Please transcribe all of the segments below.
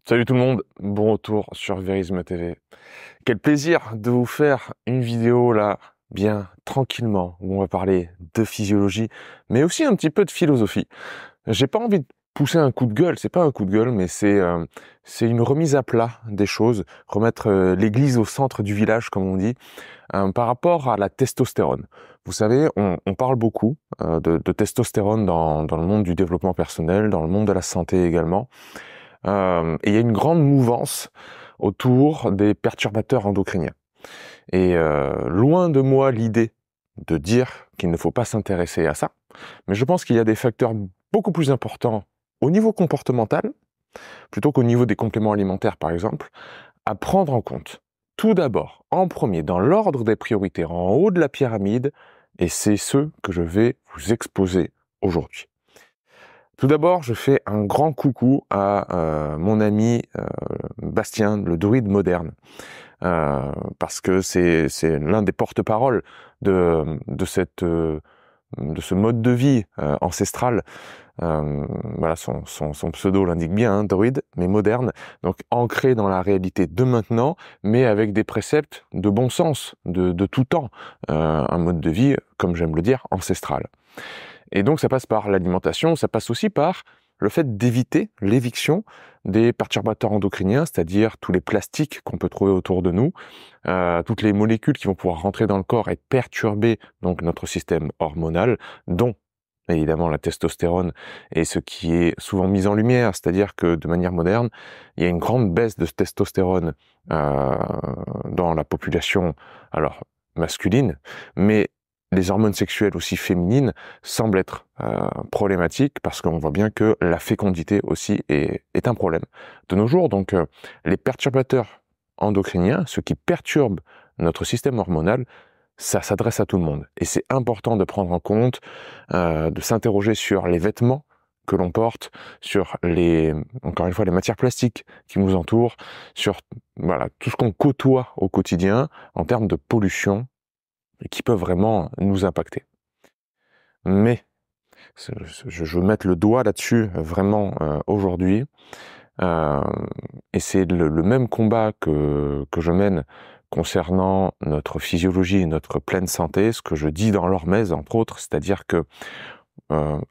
Salut tout le monde, bon retour sur Verisme TV. Quel plaisir de vous faire une vidéo là, bien tranquillement, où on va parler de physiologie, mais aussi un petit peu de philosophie. J'ai pas envie de pousser un coup de gueule, c'est pas un coup de gueule, mais c'est une remise à plat des choses, remettre l'église au centre du village, comme on dit, par rapport à la testostérone. Vous savez, on parle beaucoup de testostérone dans le monde du développement personnel, dans le monde de la santé également. Et il y a une grande mouvance autour des perturbateurs endocriniens. Et loin de moi l'idée de dire qu'il ne faut pas s'intéresser à ça, mais je pense qu'il y a des facteurs beaucoup plus importants au niveau comportemental, plutôt qu'au niveau des compléments alimentaires par exemple, à prendre en compte. Tout d'abord, en premier, dans l'ordre des priorités, en haut de la pyramide, et c'est ce que je vais vous exposer aujourd'hui. Tout d'abord, je fais un grand coucou à mon ami Bastien, le druide moderne, parce que c'est l'un des porte-parole de ce mode de vie ancestral. Voilà, son pseudo l'indique bien, hein, druide, mais moderne, donc ancré dans la réalité de maintenant, mais avec des préceptes de bon sens, de tout temps, un mode de vie, comme j'aime le dire, ancestral. Et donc ça passe par l'alimentation, ça passe aussi par le fait d'éviter l'éviction des perturbateurs endocriniens, c'est-à-dire tous les plastiques qu'on peut trouver autour de nous, toutes les molécules qui vont pouvoir rentrer dans le corps et perturber donc notre système hormonal, dont évidemment la testostérone est ce qui est souvent mis en lumière, c'est-à-dire que de manière moderne, il y a une grande baisse de testostérone dans la population, alors masculine, mais les hormones sexuelles aussi féminines semblent être problématiques parce qu'on voit bien que la fécondité aussi est un problème de nos jours. Donc les perturbateurs endocriniens, ceux qui perturbent notre système hormonal, ça s'adresse à tout le monde. Et c'est important de prendre en compte, de s'interroger sur les vêtements que l'on porte, sur encore une fois, les matières plastiques qui nous entourent, sur voilà, tout ce qu'on côtoie au quotidien en termes de pollution et qui peuvent vraiment nous impacter. Mais, je veux mettre le doigt là-dessus vraiment aujourd'hui, euh, et c'est le même combat que je mène concernant notre physiologie et notre pleine santé, ce que je dis dans l'hormèse, entre autres, c'est-à-dire que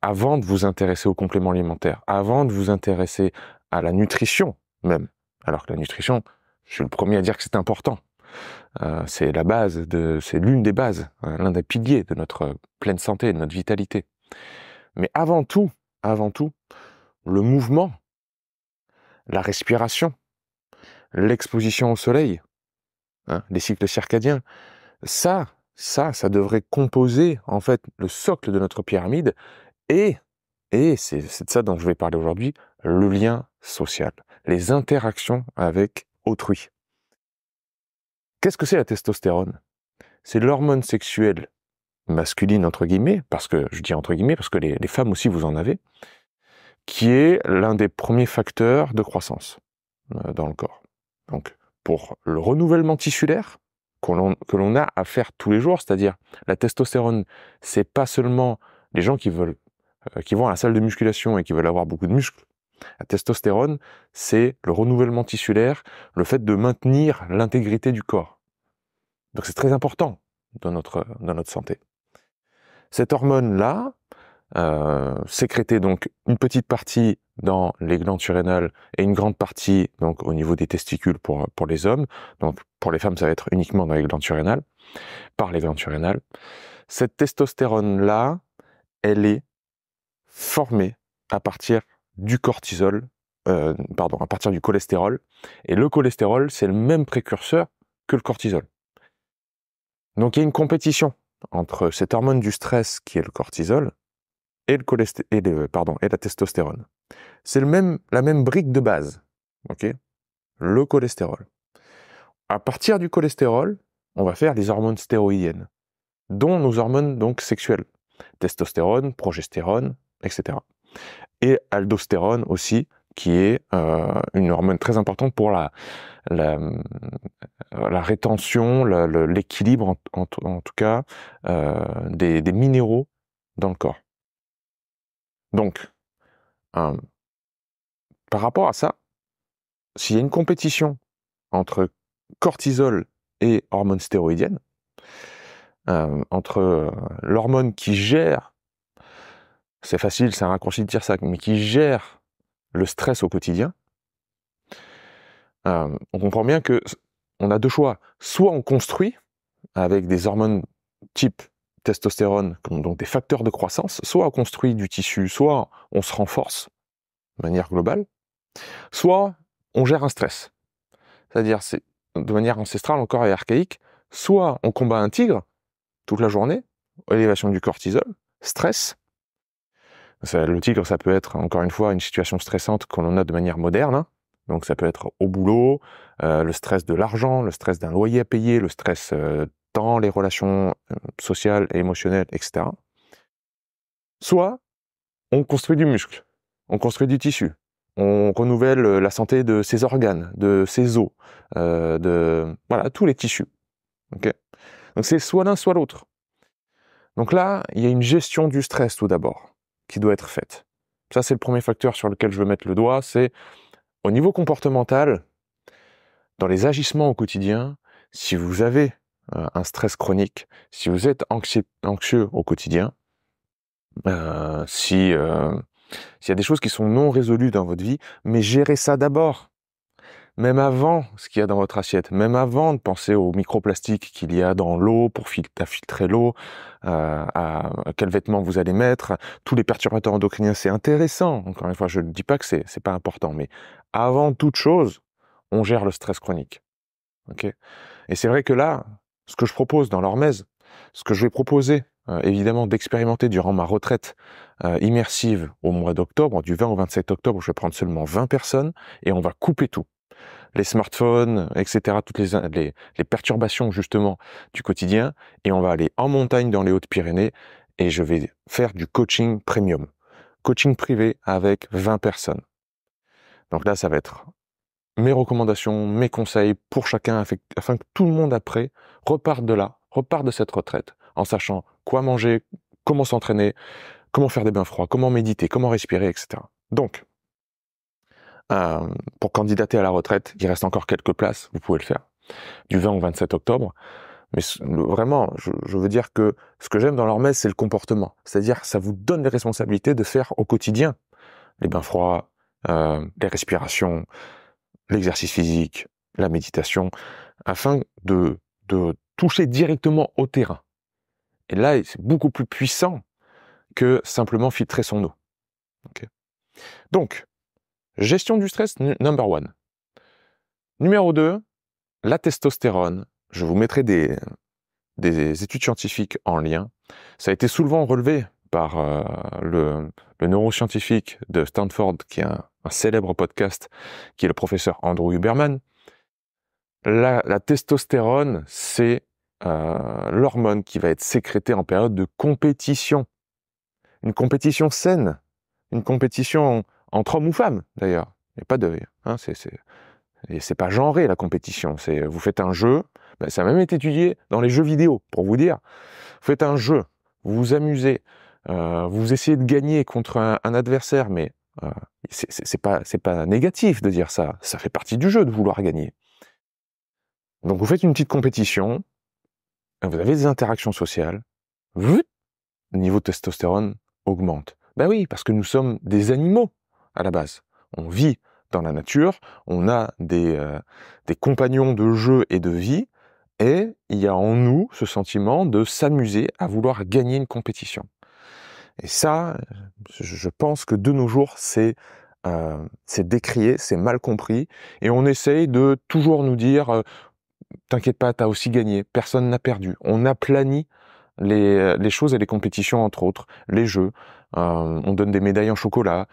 avant de vous intéresser aux compléments alimentaires, avant de vous intéresser à la nutrition même, alors que la nutrition, je suis le premier à dire que c'est important, c'est la base, c'est l'une des bases, l'un des piliers de notre pleine santé, de notre vitalité. Mais avant tout, le mouvement, la respiration, l'exposition au soleil, hein, les cycles circadiens, ça devrait composer en fait le socle de notre pyramide et c'est de ça dont je vais parler aujourd'hui, le lien social, les interactions avec autrui. Qu'est-ce que c'est la testostérone? C'est l'hormone sexuelle masculine, entre guillemets, parce que je dis entre guillemets, parce que les femmes aussi vous en avez, qui est l'un des premiers facteurs de croissance dans le corps. Donc, pour le renouvellement tissulaire que l'on a à faire tous les jours, c'est-à-dire la testostérone, c'est pas seulement les gens qui vont à la salle de musculation et qui veulent avoir beaucoup de muscles. La testostérone, c'est le renouvellement tissulaire, le fait de maintenir l'intégrité du corps. Donc c'est très important dans notre santé. Cette hormone-là, sécrétée donc une petite partie dans les glandes surrénales et une grande partie donc au niveau des testicules pour les hommes. Donc pour les femmes, ça va être uniquement dans les glandes surrénales, par les glandes surrénales. Cette testostérone-là, elle est formée à partir du cortisol, à partir du cholestérol. Et le cholestérol, c'est le même précurseur que le cortisol. Donc il y a une compétition entre cette hormone du stress qui est le cortisol et la testostérone. C'est la même brique de base, ok? Le cholestérol. À partir du cholestérol, on va faire des hormones stéroïdiennes, dont nos hormones donc sexuelles, testostérone, progestérone, etc. Et aldostérone aussi, qui est une hormone très importante pour la rétention, l'équilibre en tout cas des minéraux dans le corps. Donc, par rapport à ça, s'il y a une compétition entre cortisol et hormones stéroïdiennes, entre l'hormone qui gère, c'est facile, c'est un raccourci de dire ça, mais qui gère le stress au quotidien, on comprend bien que on a deux choix. Soit on construit avec des hormones type testostérone, donc des facteurs de croissance, soit on construit du tissu, soit on se renforce de manière globale, soit on gère un stress. C'est-à-dire, c'est de manière ancestrale encore et archaïque, soit on combat un tigre toute la journée, élévation du cortisol, stress. Le tigre, ça peut être, encore une fois, une situation stressante qu'on en a de manière moderne, hein. Donc ça peut être au boulot, le stress de l'argent, le stress d'un loyer à payer, le stress dans les relations sociales et émotionnelles, etc. Soit on construit du muscle, on construit du tissu, on renouvelle la santé de ses organes, de ses os, voilà, tous les tissus. Okay. Donc c'est soit l'un, soit l'autre. Donc là, il y a une gestion du stress tout d'abord qui doit être faite. Ça, c'est le premier facteur sur lequel je veux mettre le doigt, c'est au niveau comportemental, dans les agissements au quotidien, si vous avez un stress chronique, si vous êtes anxieux au quotidien, s'il y a des choses qui sont non résolues dans votre vie, mais gérez ça d'abord. Même avant ce qu'il y a dans votre assiette, même avant de penser aux microplastiques qu'il y a dans l'eau pour filtrer l'eau, à quels vêtements vous allez mettre, tous les perturbateurs endocriniens, c'est intéressant. Encore une fois, je ne dis pas que c'est pas important, mais avant toute chose, on gère le stress chronique. Okay. Et c'est vrai que là, ce que je propose dans l'hormèse, ce que je vais proposer, évidemment, d'expérimenter durant ma retraite immersive au mois d'octobre, du 20 au 27 octobre, je vais prendre seulement 20 personnes et on va couper tout. Les smartphones, etc., toutes les perturbations justement du quotidien, et on va aller en montagne dans les Hautes-Pyrénées, et je vais faire du coaching premium, coaching privé avec 20 personnes. Donc là, ça va être mes recommandations, mes conseils pour chacun, afin que tout le monde après reparte de cette retraite, en sachant quoi manger, comment s'entraîner, comment faire des bains froids, comment méditer, comment respirer, etc. Donc, pour candidater à la retraite, il reste encore quelques places, vous pouvez le faire, du 20 au 27 octobre. Mais vraiment, je veux dire que ce que j'aime dans l'hormèse, c'est le comportement. C'est-à-dire, ça vous donne les responsabilités de faire au quotidien les bains froids, les respirations, l'exercice physique, la méditation, afin de toucher directement au terrain. Et là, c'est beaucoup plus puissant que simplement filtrer son eau. Okay. Donc, gestion du stress, number one. Numéro 2, la testostérone. Je vous mettrai des études scientifiques en lien. Ça a été souvent relevé par le neuroscientifique de Stanford, qui a un célèbre podcast, qui est le professeur Andrew Huberman. La testostérone, c'est l'hormone qui va être sécrétée en période de compétition. Une compétition saine, une compétition entre hommes ou femmes, d'ailleurs. Il n'y a pas de... Hein, c'est pas genré, la compétition. Vous faites un jeu, ça a même été étudié dans les jeux vidéo, pour vous dire. Vous faites un jeu, vous vous amusez, vous essayez de gagner contre un adversaire, mais c'est pas négatif de dire ça. Ça fait partie du jeu de vouloir gagner. Donc vous faites une petite compétition, vous avez des interactions sociales, le niveau de testostérone augmente. Ben oui, parce que nous sommes des animaux à la base. On vit dans la nature, on a des compagnons de jeu et de vie, et il y a en nous ce sentiment de s'amuser à vouloir gagner une compétition. Et ça, je pense que de nos jours, c'est décrié, c'est mal compris, et on essaye de toujours nous dire t'inquiète pas, t'as aussi gagné, personne n'a perdu. On aplanit les choses et les compétitions, entre autres, les jeux, on donne des médailles en chocolat.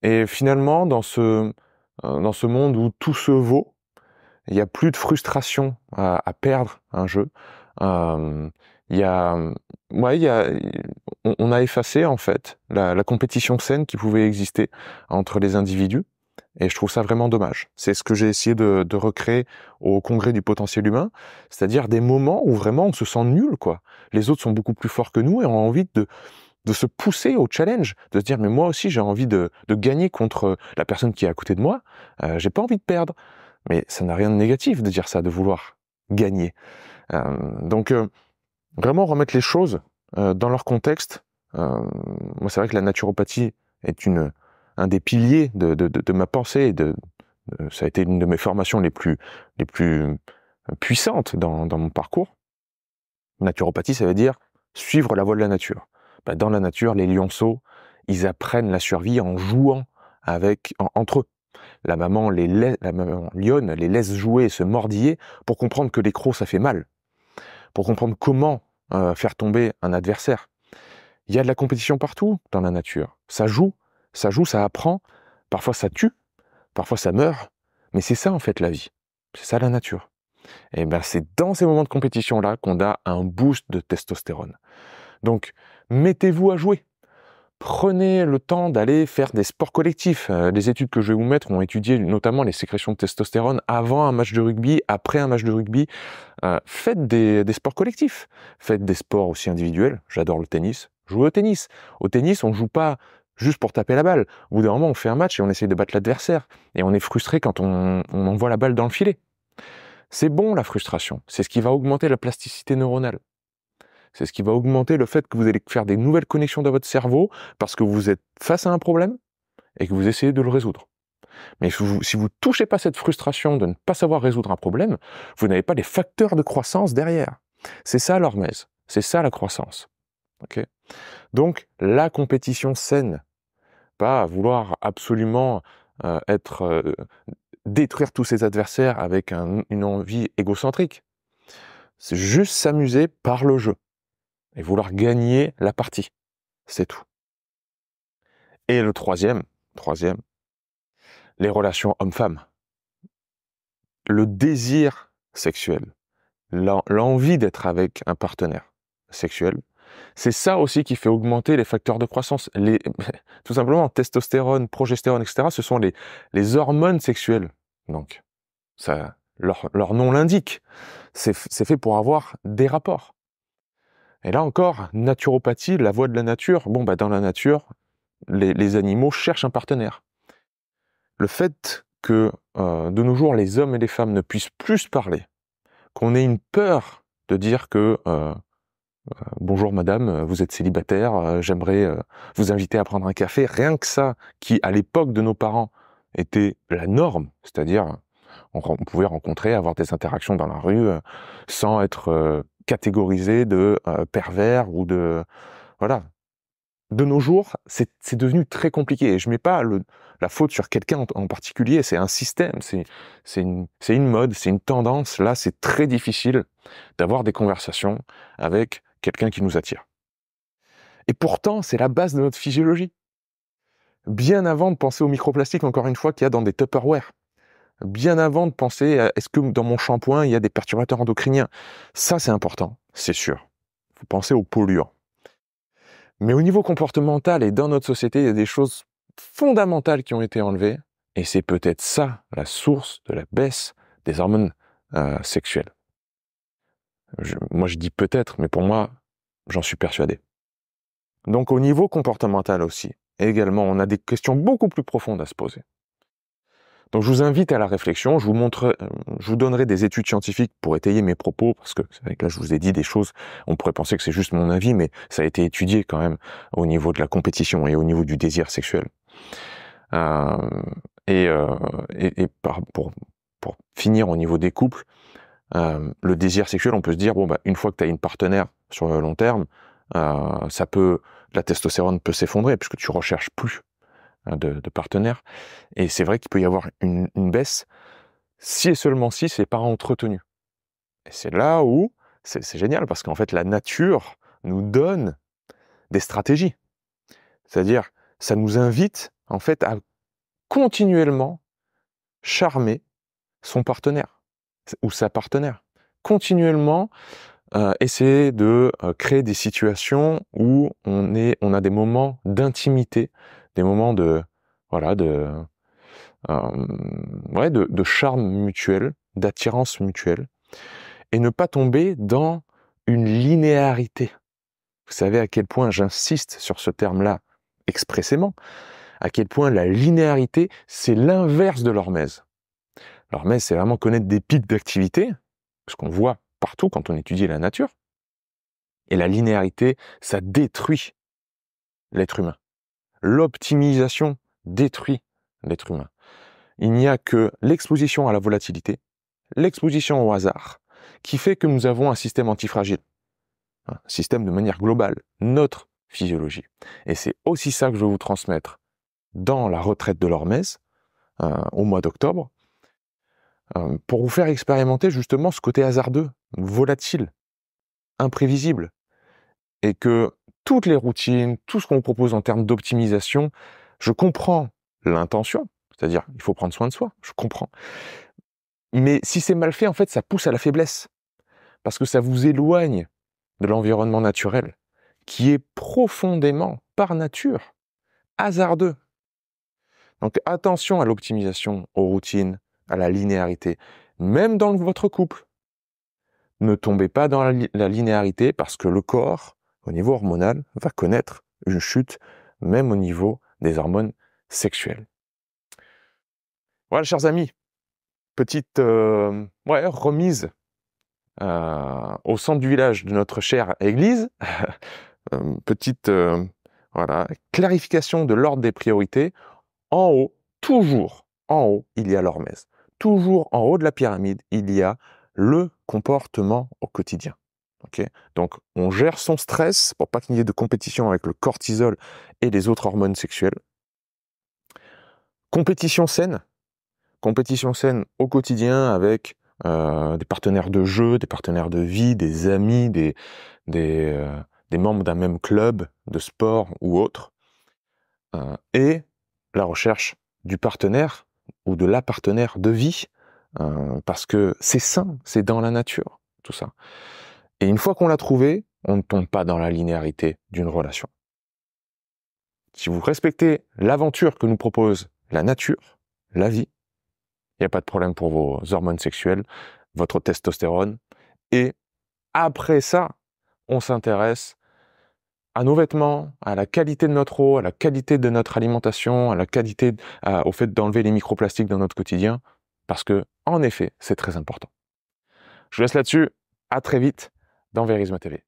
Et finalement, dans ce monde où tout se vaut, il n'y a plus de frustration à perdre un jeu. On a effacé en fait la compétition saine qui pouvait exister entre les individus. Et je trouve ça vraiment dommage. C'est ce que j'ai essayé de recréer au Congrès du potentiel humain, c'est-à-dire des moments où vraiment on se sent nul, quoi. Les autres sont beaucoup plus forts que nous et on a envie de se pousser au challenge, de se dire mais moi aussi j'ai envie de gagner contre la personne qui est à côté de moi, j'ai pas envie de perdre. Mais ça n'a rien de négatif de dire ça, de vouloir gagner. Donc vraiment remettre les choses dans leur contexte. Moi c'est vrai que la naturopathie est un des piliers de ma pensée, ça a été une de mes formations les plus puissantes dans mon parcours. Naturopathie, ça veut dire suivre la voie de la nature. Dans la nature, les lionceaux, ils apprennent la survie en jouant entre eux. La maman lionne les laisse jouer et se mordiller pour comprendre que l'écrou, ça fait mal. Pour comprendre comment faire tomber un adversaire. Il y a de la compétition partout dans la nature. Ça joue, ça apprend. Parfois ça tue, parfois ça meurt. Mais c'est ça en fait la vie. C'est ça la nature. Et c'est dans ces moments de compétition-là qu'on a un boost de testostérone. Donc, mettez-vous à jouer. Prenez le temps d'aller faire des sports collectifs. Les études que je vais vous mettre ont étudié notamment les sécrétions de testostérone avant un match de rugby, après un match de rugby. Faites des sports collectifs. Faites des sports aussi individuels. J'adore le tennis. Jouez au tennis. Au tennis, on ne joue pas juste pour taper la balle. Au bout d'un moment, on fait un match et on essaye de battre l'adversaire. Et on est frustré quand on envoie la balle dans le filet. C'est bon la frustration. C'est ce qui va augmenter la plasticité neuronale. C'est ce qui va augmenter le fait que vous allez faire des nouvelles connexions dans votre cerveau parce que vous êtes face à un problème et que vous essayez de le résoudre. Mais si vous touchez pas cette frustration de ne pas savoir résoudre un problème, vous n'avez pas les facteurs de croissance derrière. C'est ça l'hormèse. C'est ça la croissance. Okay. Donc, la compétition saine, pas vouloir absolument détruire tous ses adversaires avec une envie égocentrique. C'est juste s'amuser par le jeu et vouloir gagner la partie. C'est tout. Et le troisième, les relations homme-femme. Le désir sexuel, l'envie d'être avec un partenaire sexuel, c'est ça aussi qui fait augmenter les facteurs de croissance. Tout simplement, testostérone, progestérone, etc., ce sont les hormones sexuelles. Donc, ça, leur nom l'indique. C'est fait pour avoir des rapports. Et là encore, naturopathie, la voie de la nature. Dans la nature, les animaux cherchent un partenaire. Le fait que de nos jours, les hommes et les femmes ne puissent plus se parler, qu'on ait une peur de dire que bonjour madame, vous êtes célibataire, j'aimerais vous inviter à prendre un café, rien que ça, qui à l'époque de nos parents était la norme, c'est-à-dire on pouvait rencontrer, avoir des interactions dans la rue sans être catégorisé de pervers ou de... Voilà. De nos jours, c'est devenu très compliqué. Et je mets pas la faute sur quelqu'un en particulier, c'est un système, c'est une mode, c'est une tendance. Là, c'est très difficile d'avoir des conversations avec quelqu'un qui nous attire. Et pourtant, c'est la base de notre physiologie. Bien avant de penser aux microplastiques, encore une fois, qu'il y a dans des Tupperware. Bien avant de penser à est-ce que dans mon shampoing, il y a des perturbateurs endocriniens. Ça, c'est important, c'est sûr. Il faut penser aux polluants. Mais au niveau comportemental et dans notre société, il y a des choses fondamentales qui ont été enlevées. Et c'est peut-être ça, la source de la baisse des hormones sexuelles. Moi, je dis peut-être, mais pour moi, j'en suis persuadé. Donc, au niveau comportemental aussi, également, on a des questions beaucoup plus profondes à se poser. Donc, je vous invite à la réflexion. Je vous donnerai des études scientifiques pour étayer mes propos, parce que c'est vrai que là, je vous ai dit des choses. On pourrait penser que c'est juste mon avis, mais ça a été étudié quand même au niveau de la compétition et au niveau du désir sexuel. Pour finir au niveau des couples, le désir sexuel, on peut se dire une fois que tu as une partenaire sur le long terme, la testostérone peut s'effondrer puisque tu recherches plus de partenaires. Et c'est vrai qu'il peut y avoir une baisse si et seulement si c'est pas entretenu. Et c'est là où c'est génial parce qu'en fait la nature nous donne des stratégies. C'est-à-dire, ça nous invite en fait à continuellement charmer son partenaire ou sa partenaire. Continuellement essayer de créer des situations où on a des moments d'intimité, des moments de charme mutuel, d'attirance mutuelle, et ne pas tomber dans une linéarité. Vous savez à quel point j'insiste sur ce terme-là expressément, à quel point la linéarité, c'est l'inverse de l'hormèse. L'hormèse, c'est vraiment connaître des pics d'activité, ce qu'on voit partout quand on étudie la nature. Et la linéarité, ça détruit l'être humain. L'optimisation détruit l'être humain. Il n'y a que l'exposition à la volatilité, l'exposition au hasard, qui fait que nous avons un système antifragile. Un système de manière globale, notre physiologie. Et c'est aussi ça que je vais vous transmettre dans la retraite de l'hormèse, au mois d'octobre, pour vous faire expérimenter justement ce côté hasardeux, volatile, imprévisible, et que toutes les routines, tout ce qu'on vous propose en termes d'optimisation, je comprends l'intention, c'est-à-dire il faut prendre soin de soi, je comprends. Mais si c'est mal fait, en fait, ça pousse à la faiblesse, parce que ça vous éloigne de l'environnement naturel, qui est profondément, par nature, hasardeux. Donc attention à l'optimisation, aux routines, à la linéarité, même dans votre couple. Ne tombez pas dans la linéarité parce que le corps, au niveau hormonal, va connaître une chute, même au niveau des hormones sexuelles. Voilà, chers amis, petite remise au centre du village de notre chère église, petite clarification de l'ordre des priorités. En haut, toujours en haut, il y a l'hormèse. Toujours en haut de la pyramide, il y a le comportement au quotidien. Okay, donc, on gère son stress pour pas qu'il y ait de compétition avec le cortisol et les autres hormones sexuelles. Compétition saine au quotidien avec des partenaires de jeu, des partenaires de vie, des amis, des membres d'un même club de sport ou autre. Et la recherche du partenaire ou de la partenaire de vie, parce que c'est sain, c'est dans la nature, tout ça. Et une fois qu'on l'a trouvé, on ne tombe pas dans la linéarité d'une relation. Si vous respectez l'aventure que nous propose la nature, la vie, il n'y a pas de problème pour vos hormones sexuelles, votre testostérone. Et après ça, on s'intéresse à nos vêtements, à la qualité de notre eau, à la qualité de notre alimentation, à la qualité, au fait d'enlever les microplastiques dans notre quotidien, parce que, en effet, c'est très important. Je vous laisse là-dessus. À très vite dans Vérisme TV.